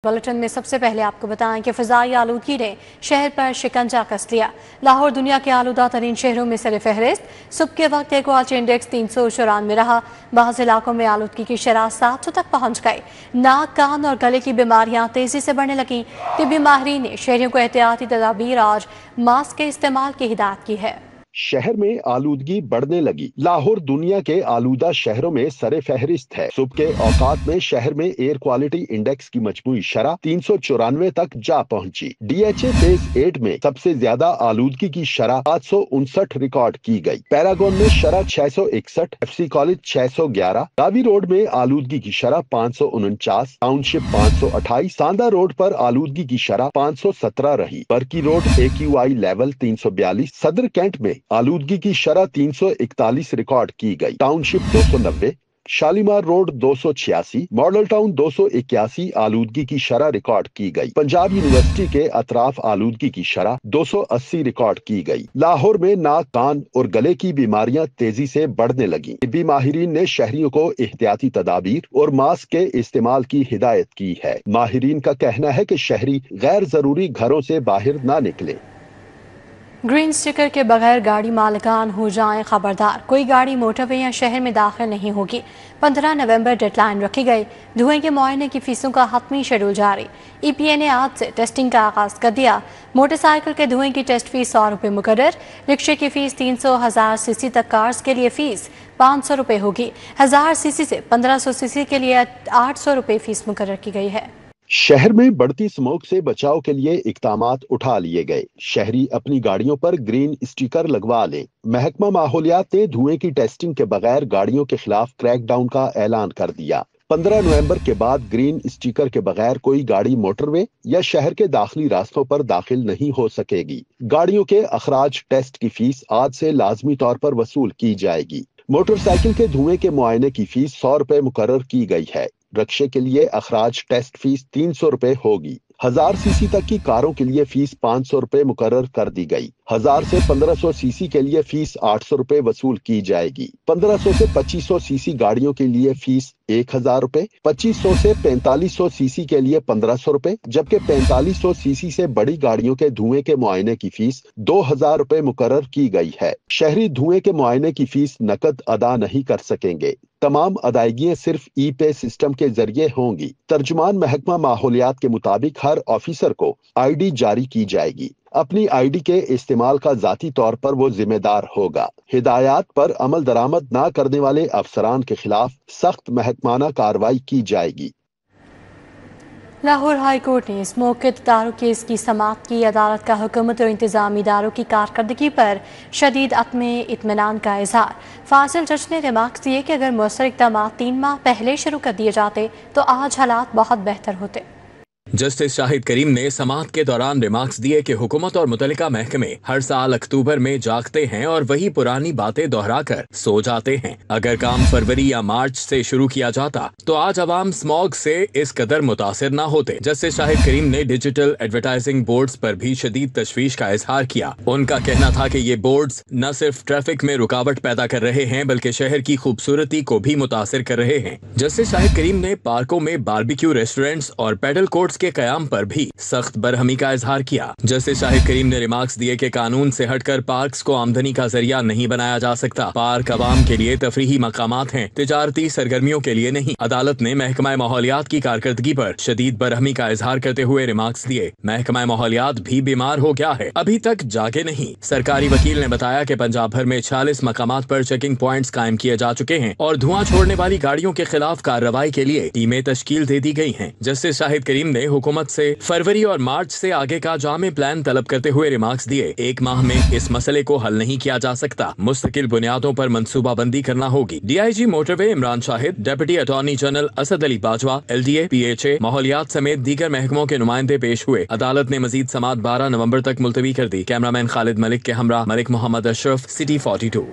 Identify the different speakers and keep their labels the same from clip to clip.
Speaker 1: Bulletin में सबसे पहले आपको बताएं कि फिजाई आलूदगी ने शहर पर शिकंजा कस लिया। लाहौर दुनिया के आलूदा तरीन शहरों में सर फहरिस्त। सुबह के वक्त एयर क्वालिटी इंडेक्स 394 रहा। बाज़ इलाकों में आलूदगी की शरह 700 तक पहुंच गई। नाक, कान और गले की बीमारियां तेजी से बढ़ने लगीं। तिब्बी माहिरीन ने शहरियों को एहतियाती तदाबीर और मास्क के इस्तेमाल की हिदायत की है।
Speaker 2: शहर में आलूदगी बढ़ने लगी। लाहौर दुनिया के आलूदा शहरों में सरे फहरिस्त है। सुबह के औकात में शहर में एयर क्वालिटी इंडेक्स की मजमूई शरह 394 तक जा पहुंची। DHA फेज 8 में सबसे ज्यादा आलूदगी की शरह 559 रिकॉर्ड की गई। पैरागोन में शरह 661, FC कॉलेज 611, दावी रोड में आलूदगी की शरह 549, टाउनशिप 528, सांदा रोड पर आलूदगी की शरह 517 रही। बरकी रोड AQI लेवल 342, सदर कैंट में आलूदगी की शरह 341 रिकॉर्ड की गई। Township 290, Shalimar road 286, model town 281 आलूदगी की शरह रिकॉर्ड की गई। पंजाब यूनिवर्सिटी के अतराफ आलूदगी की शरह 280 रिकॉर्ड की गई। लाहौर में नाक, कान और गले की बीमारियां तेजी से बढ़ने लगी। तिब्बी माहिरीन ने शहरियों को एहतियाती तदाबीर और मास्क के इस्तेमाल की हिदायत की है। माहिरीन का कहना है कि शहरी गैर जरूरी घरों से बाहर ना निकले।
Speaker 1: ग्रीन स्टिकर के बगैर गाड़ी मालिकान हो जाएं खबरदार। कोई गाड़ी मोटरवे या शहर में दाखिल नहीं होगी। 15 नवंबर डेडलाइन रखी गई। धुएं के मुआयने की फीसों का हतमी शेड्यूल जारी। EPA ने आज से टेस्टिंग का आगाज कर दिया। मोटरसाइकिल के धुएं की टेस्ट फीस 100 रुपये मुकर्रर। रिक्शे की फीस 300 1000 सीसी तक कार्स के लिए फीस 500 रुपये होगी। 1000 सीसी से 1500 सीसी के लिए 800 रुपये फीस मुकर्रर की गई है।
Speaker 2: शहर में बढ़ती स्मोक से बचाव के लिए इक़दामात उठा लिए गए। शहरी अपनी गाड़ियों पर ग्रीन स्टिकर लगवा लें। महकमा माहौलियात ने धुएं की टेस्टिंग के बगैर गाड़ियों के खिलाफ क्रैकडाउन का ऐलान कर दिया। 15 नवंबर के बाद ग्रीन स्टिकर के बगैर कोई गाड़ी मोटरवे या शहर के दाखिली रास्तों पर दाखिल नहीं हो सकेगी। गाड़ियों के अखराज टेस्ट की फीस आज से लाजमी तौर पर वसूल की जाएगी। मोटरसाइकिल के धुएं के मुआयने की फीस 100 रुपये मुकर्रर की गई है। रिक्शे के लिए अखराज टेस्ट फीस 300 रुपये होगी। 1000 सीसी तक की कारों के लिए फीस 500 रुपये मुकर्रर कर दी गई। 1000 से 1500 सीसी के लिए फीस 800 रुपये वसूल की जाएगी। 1500 से 2500 सीसी गाड़ियों के लिए फीस 1000 रुपये, 2500 से 4500 सीसी के लिए 1500 रुपये, जबकि 4500 सीसी से बड़ी गाड़ियों के धुएं के मुआयने की फीस 2000 रुपये मुकर्रर की गई है। शहरी धुएं के मुआयने की फीस नकद अदा नहीं कर सकेंगे। तमाम अदायगियां सिर्फ E-पे सिस्टम के जरिए होंगी। तर्जुमान महकमा माहौलियात के मुताबिक हर ऑफिसर को ID जारी की जाएगी। अपनी ID के इस्तेमाल का जाती तौर पर वो जिम्मेदार होगा। हिदायत पर अमल दरामद ना करने वाले अफसरान के खिलाफ सख्त महकमाना कार्रवाई की जाएगी।
Speaker 1: लाहौर हाई कोर्ट ने स्मोक के तदारुक केस की समाअत की। अदालत का हुकूमत और इंतजामी इदारों की कारकर्दगी पर शदीद अत्मे इत्मीनान का इजहार। फाजिल जज ने रिमार्क्स दिए कि अगर मौसर इक़दाम 3 माह पहले शुरू कर दिए जाते तो आज हालात बहुत बेहतर होते।
Speaker 3: जस्टिस शाहिद करीम ने समाअत के दौरान रिमार्क्स दिए कि हुकूमत और मुतल्लिका महकमे हर साल अक्टूबर में जागते हैं और वही पुरानी बातें दोहराकर सो जाते हैं। अगर काम फरवरी या मार्च से शुरू किया जाता तो आज अवाम स्मॉग से इस कदर मुतासिर न होते। जस्टिस शाहिद करीम ने डिजिटल एडवर्टाइजिंग बोर्ड्स पर भी शदीद तशवीश का इजहार किया। उनका कहना था कि ये बोर्ड्स न सिर्फ ट्रैफिक में रुकावट पैदा कर रहे हैं बल्कि शहर की खूबसूरती को भी मुतासिर कर रहे हैं। जस्टिस शाहिद करीम ने पार्कों में बारबेक्यू रेस्टोरेंट्स और पैडल कोर्ट्स के कयाम पर भी सख्त बरहमी का इजहार किया। जस्टिस शाहिद करीम ने रिमार्क्स दिए कि कानून से हटकर पार्क्स को आमदनी का जरिया नहीं बनाया जा सकता। पार्क अवाम के लिए तफरीही मकामात हैं, तिजारती सरगर्मियों के लिए नहीं। अदालत ने महकमा माहौलियात की कारकर्दगी पर शदीद बरहमी का इजहार करते हुए रिमार्क्स दिए। महकमा माहौलियात भी बीमार हो गया है, अभी तक जागे नहीं। सरकारी वकील ने बताया कि पंजाब भर में 46 मकामात पर चेकिंग पॉइंट्स कायम किए जा चुके हैं और धुआं छोड़ने वाली गाड़ियों के खिलाफ कार्रवाई के लिए टीमें तश्कील दे दी गई हैं। जस्टिस शाहिद करीम ने हुकूमत से फरवरी और मार्च से आगे का जामे प्लान तलब करते हुए रिमार्क्स दिए। 1 माह में इस मसले को हल नहीं किया जा सकता, मुस्तकिल बुनियादों पर मंसूबा बंदी करना होगी। DIG motorway Imran Shahid, deputy attorney general Asad Ali Bajwa, LDA, PHA, माहौलियात समेत दीगर महकमों के नुमाइंदे पेश हुए। अदालत ने मजीद समाअत 12 नवंबर तक मुलतवी कर दी। कैमरामैन खालिद मलिक के हमरा मलिक मोहम्मद अशरफ, सिटी 42।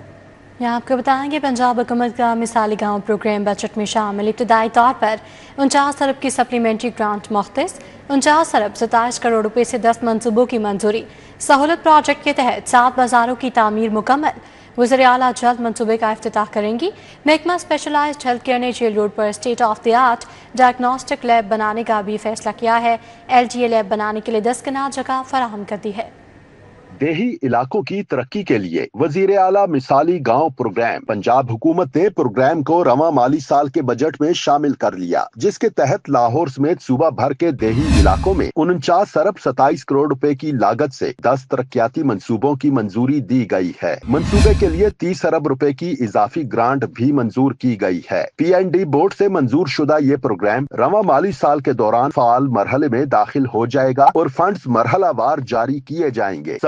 Speaker 1: यहाँ आपको बताएंगे पंजाब हुकूमत का मिसाली गाँव प्रोग्राम बजट में शामिल। इब्तदाई तौर पर 49 अरब की सप्लीमेंट्री ग्रांट मुख्तस। 49 अरब 27 करोड़ रुपए से 10 मनसूबों की मंजूरी। सहूलत प्रोजेक्ट के तहत 7 बाजारों की तामीर मुकम्मल। वज़ीर आला जल्द मनसूबे का इफ्तिताह करेंगी। महकमा स्पेशलाइज्ड हेल्थ केयर ने जेल रोड पर state of the art diagnostic lab बनाने का भी फैसला किया है। LDA लैब बनाने के लिए 10 कनाल जगह फराहम कर दी है।
Speaker 2: देही इलाकों की तरक्की के लिए वजीर आला मिसाली गांव प्रोग्राम। पंजाब हुकूमत ने प्रोग्राम को रवां माली साल के बजट में शामिल कर लिया, जिसके तहत लाहौर समेत सूबा भर के देही इलाकों में 49 अरब 27 करोड़ रुपए की लागत से 10 तरक्याती मंसूबों की मंजूरी दी गई है। मंसूबे के लिए 30 अरब रुपए की इजाफी ग्रांट भी मंजूर की गई है। PND बोर्ड से मंजूर शुदा ये प्रोग्राम रवां माली साल के दौरान फाल मरहले में दाखिल हो जाएगा और फंड्स मरहलावार जारी किए जाएंगे।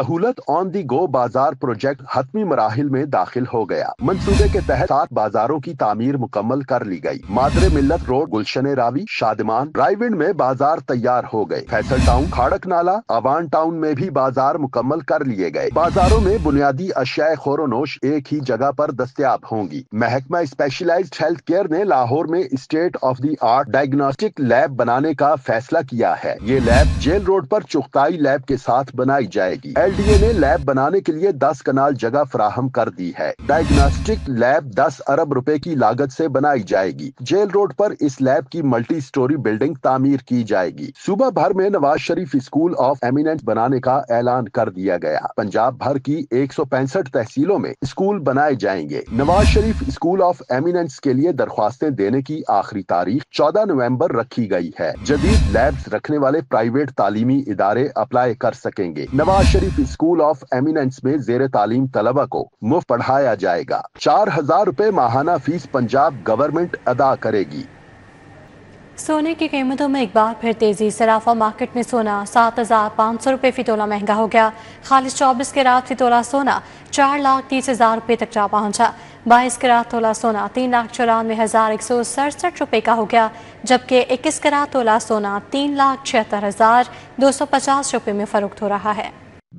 Speaker 2: ऑन दी गो बाजार प्रोजेक्ट हतमी मराहिल में दाखिल हो गया। मंसूबे के तहत 7 बाजारों की तामीर मुकम्मल कर ली गई। मादरे मिल्लत रोड, गुलशन रावी, शादमान, रायविंड में बाजार तैयार हो गए। फैसल टाउन, खाड़क नाला, अवान टाउन में भी बाजार मुकम्मल कर लिए गए। बाजारों में बुनियादी अशियाए खोरोनोश एक ही जगह पर दस्तयाब होंगी। महकमा स्पेशलाइज्ड हेल्थ केयर ने लाहौर में state of the art diagnostic lab बनाने का फैसला किया है। ये लैब जेल रोड पर चुगताई लैब के साथ बनाई जाएगी। LDA ने लैब बनाने के लिए 10 कनाल जगह फराहम कर दी है। डायग्नोस्टिक लैब 10 अरब रुपए की लागत से बनाई जाएगी। जेल रोड पर इस लैब की मल्टी स्टोरी बिल्डिंग तामीर की जाएगी। सूबा भर में Nawaz Sharif school of eminence बनाने का ऐलान कर दिया गया। पंजाब भर की 165 तहसीलों में स्कूल बनाए जाएंगे। Nawaz Sharif school of eminence के लिए दरख्वास्तें देने की आखिरी तारीख 14 नवंबर रखी गई है। जदीद लैब्स रखने वाले प्राइवेट तालीमी इदारे अप्लाई कर सकेंगे। Nawaz Sharif school of eminence में जेर तालीम तलबा को मुफ्त पढ़ाया जाएगा। 4000 रुपए माहाना फीस पंजाब गवर्नमेंट अदा करेगी।
Speaker 1: सोने की कीमतों में एक बार फिर तेजी। सराफा मार्केट में सोना 7500 रुपये फी तोला महंगा हो गया। खालिश 24 कैरात फी तोला सोना 4,30,000 रुपये तक जा पहुंचा। 22 कैरात तोला सोना 3,94,167 रुपये का हो गया, जबकि 21 कैरात तोला सोना 3,76,250 रुपये में फरोख्त हो रहा है।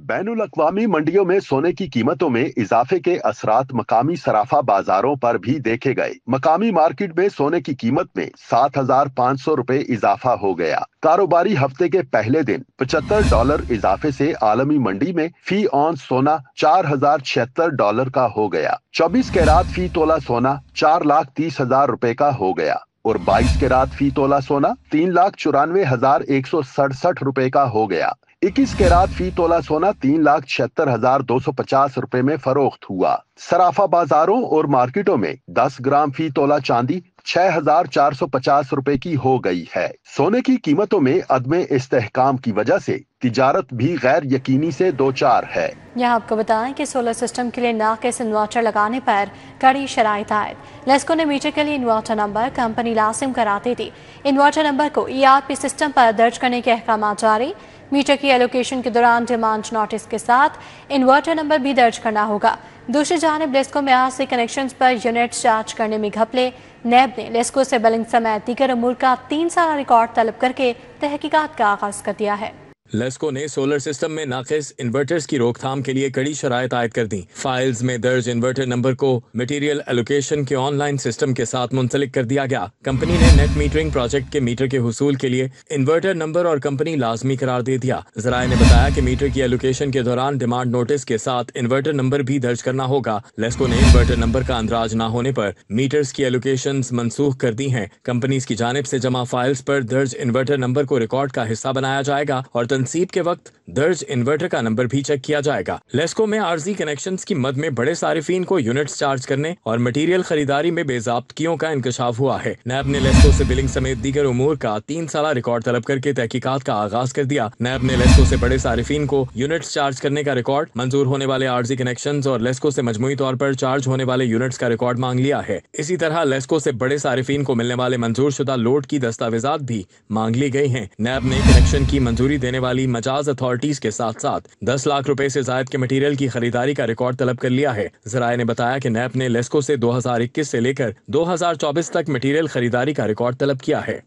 Speaker 2: बैनुल अक़वामी मंडियों में सोने की कीमतों में इजाफे के असरात मकामी सराफा बाजारों पर भी देखे गए। मकामी मार्केट में सोने की कीमत में 7,500 रुपए इजाफा हो गया। कारोबारी हफ्ते के पहले दिन $75 इजाफे से आलमी मंडी में फी ऑन सोना $4,076 का हो गया। 24 कैरात फी तोला सोना 4,30,000 रुपए का हो गया और 22 कैरात फी तोला सोना 3,94,167 रुपए का हो गया। 21 कैरात फी तोला सोना 3,76,250 रुपए में फरोख्त हुआ। सराफा बाजारों और मार्केटों में 10 ग्राम फी तोला चांदी 6,450 रुपए की हो गई है। सोने की कीमतों में अदमे इस्तेहकाम की वजह से तिजारत भी गैर यकीनी से दो चार है।
Speaker 1: यहाँ आपको बताएं कि सोलर सिस्टम के लिए नाक़िस इन्वर्टर लगाने पर कड़ी शराइत आयद। लेस्को ने मीटर के लिए इन्वर्टर नंबर कंपनी लाजिम कराती थी। इन्वर्टर नंबर को ERP सिस्टम पर दर्ज करने के अहकाम जारी। मीटर की एलोकेशन के दौरान डिमांड नोटिस के साथ इन्वर्टर नंबर भी दर्ज करना होगा। दूसरी जानिब लेस्को में आज से कनेक्शंस पर यूनिट्स चार्ज करने में घपले। नैब ने लेस्को से बिलिंग समेत दीगर अमूर का 3 साल रिकॉर्ड तलब करके तहकीकात का आगाज कर दिया है।
Speaker 3: लेस्को ने सोलर सिस्टम में नाक़िस इन्वर्टर्स की रोकथाम के लिए कड़ी शराइत आयद कर दी। फाइल्स में दर्ज इन्वर्टर नंबर को मटेरियल एलोकेशन के ऑनलाइन सिस्टम के साथ मुंसलिक कर दिया गया। कंपनी ने नेट मीटरिंग प्रोजेक्ट के मीटर के हुसूल के लिए इन्वर्टर नंबर और कंपनी लाजमी करार दे दिया। ज़राए ने बताया कि मीटर की एलोकेशन के दौरान डिमांड नोटिस के साथ इन्वर्टर नंबर भी दर्ज करना होगा। लेस्को ने इन्वर्टर नंबर का अंदराज न होने पर मीटर्स की एलोकेशन मनसूख कर दी है। कंपनी की जानिब से जमा फाइल्स पर दर्ज इन्वर्टर नंबर को रिकॉर्ड का हिस्सा बनाया जाएगा और तनसीब के वक्त दर्ज इन्वर्टर का नंबर भी चेक किया जाएगा। लेस्को में आर्जी कनेक्शंस की मद में बड़े सारिफीन को यूनिट्स चार्ज करने और मटेरियल खरीदारी में बेज़ाब्तगियों का इंकशाफ हुआ है। नैब ने लेस्को से बिलिंग समेत दीगर उमूर का 3 साल रिकॉर्ड तलब करके तहकीकात का आगाज कर दिया। नैब ने लेस्को से बड़े सारिफीन को यूनिट्स चार्ज करने का रिकॉर्ड, मंजूर होने वाले आर्जी कनेक्शंस और लेस्को से मजमूई तौर पर चार्ज होने वाले यूनिट्स का रिकॉर्ड मांग लिया है। इसी तरह लेस्को से बड़े सारिफीन को मिलने वाले मंजूर शुदा लोड की दस्तावेजात भी मांग ली गई हैं। नैब ने कनेक्शन की मंजूरी देने वाली मजाज अथॉरिटीज के साथ साथ 10 लाख रुपए से जायद के मटेरियल की खरीदारी का रिकॉर्ड तलब कर लिया है। ज़राए ने बताया कि नैब ने लेस्को से 2021 से लेकर 2024 तक मटेरियल खरीदारी का रिकॉर्ड तलब किया है।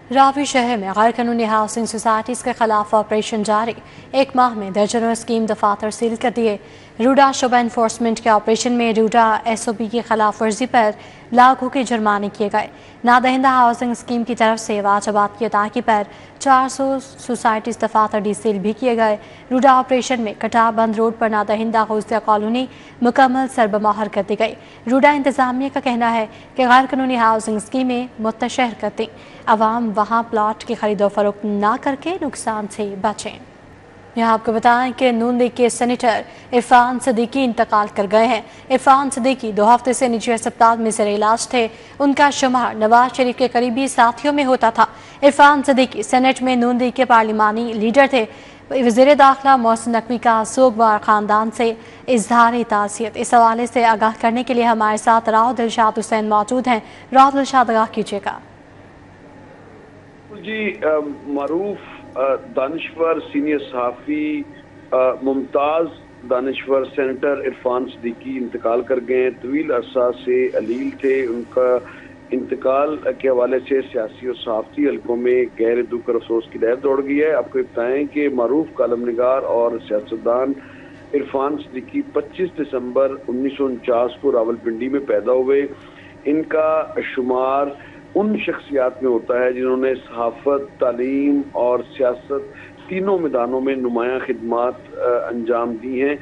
Speaker 1: रावी शहर में गैर कानूनी हाउसिंग सोसाइटीज के खिलाफ ऑपरेशन जारी। 1 माह में दर्जनों स्कीम दफातर सील कर दिए। रूडा शुबा इन्फोर्समेंट के ऑपरेशन में रूडा SOP की खिलाफ वर्जी पर लाखों के जुर्माने किए गए। नादहिंदा हाउसिंग स्कीम की तरफ से वाजबात की अदायगी पर 400 सोसाइटीज दफातर डीसील भी किए गए। रूडा ऑपरेशन में कटाबंद रोड पर नादहिंदा गौसिया कॉलोनी मुकम्मल सरबमोहर कर दी गई। रूडा इंतजामिया का कहना है कि गैर कानूनी हाउसिंग स्कीमें मुतशहर कर दें, अवाम वहाँ प्लाट की खरीदो फरोख्त ना करके नुकसान से बचें। यहाँ आपको बताएं कि नून लीग के सेनेटर इरफान सदीकी इंतकाल कर गए हैं। इरफान सदीकी 2 हफ्ते से निजी अस्पताल में ज़ेर इलाज थे। उनका शुमार नवाज शरीफ के करीबी साथियों में होता था। इरफान सदीकी सेनेट में नून लीग के पार्लिमानी लीडर थे। वज़ीर दाखिला मोहसिन नकवी का सोगवार ख़ानदान से इजहार ताज़ियत। इस हवाले से आगाह करने के लिए हमारे साथ राव दिलशाद हुसैन मौजूद हैं। राव दिलशाद, आगाह कीजिएगा।
Speaker 4: जी, मारूफ दानिश्वर सीनियर सहाफ़ी मुमताज़ दानिश्वर सेनेटर इरफान सदीकी इंतकाल कर गए हैं। तवील अरसा से अलील थे। उनका इंतकाल के हवाले से सियासी और सहाफ़ती हलकों में गहरे दुख और अफसोस की लहर दौड़ गई है। आपको बताएं कि मारूफ कालम निगार और सियासतदान इरफान सदीकी 25 दिसंबर 1949 को रावलपिंडी में पैदा हुए। इनका शुमार उन शख्सियात में होता है जिन्होंने सहाफ़त, तालीम और सियासत तीनों मैदानों में नुमायां खिदमात अंजाम दी हैं।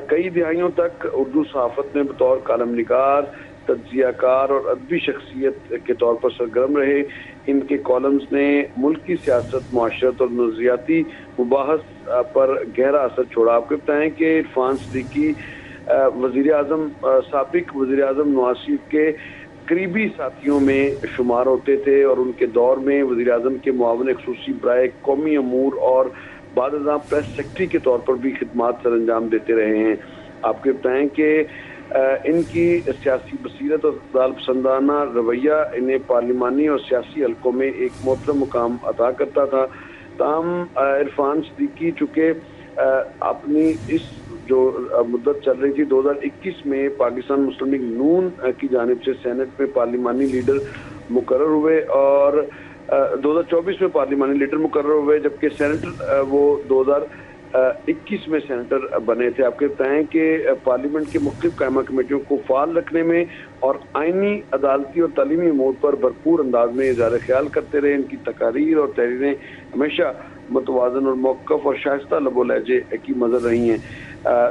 Speaker 4: कई दिहाइयों तक उर्दू सहाफ़त में बतौर कालम निगार, तज्ज़ियाकार और अदबी शख्सियत के तौर पर सरगर्म रहे। इनके कॉलम्स ने मुल्की सियासत, मुआशरत और नज़रियाती मुबाहस पर गहरा असर छोड़ा। आपको बताएं कि इरफान सदीकी साबिक वज़ीर आज़म नवाज शरीफ के करीबी साथियों में शुमार होते थे और उनके दौर में वज़ीर आज़म के मुआवन ख़ुसूसी बराए कौमी अमूर और बाद प्रेस सेक्रेटरी के तौर पर भी खिदमात सर अंजाम देते रहे हैं। आपको बताएं कि इनकी सियासी बसीरत और अदाल पसंदाना रवैया इन्हें पार्लिमानी और सियासी हलकों में एक मोहतरम मुकाम अता करता था। ताहम इरफान सदीकी चूँकि अपनी इस जो मुद्दत चल रही थी 2021 में पाकिस्तान मुस्लिम लीग नून की जानिब से सेनेट में पार्लिमानी लीडर मुकर्रर हुए और 2024 में पार्लिमानी लीडर मुकर्रर हुए, जबकि सेनेटर वो 2021 में सेनेटर बने थे। आपके बताएं कि पार्लियामेंट की मुख्तलिफ कायमा कमेटियों को फाल रखने में और आइनी, अदालती और तालीमी अमूर पर भरपूर अंदाज में इज़हार ख्याल करते रहे। इनकी तकारीर और तहरीरें हमेशा मुतवाज़न और मौक़िफ़ और शाइस्ता लबो लहजे की मज़र रही हैं।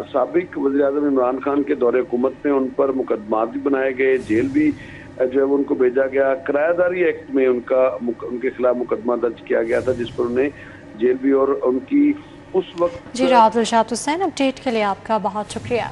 Speaker 4: साबिक वज़ीर आज़म इमरान खान के दौरे हुकूमत में उन पर मुकदमात भी बनाए गए, जेल भी जो है वो उनको भेजा गया। किरायादारी एक्ट में उनके खिलाफ मुकदमा दर्ज किया गया था, जिस पर उन्हें जेल भी और उनकी उस वक्त।
Speaker 1: जी, राव दिलशाद हुसैन, अपडेट के लिए आपका बहुत शुक्रिया।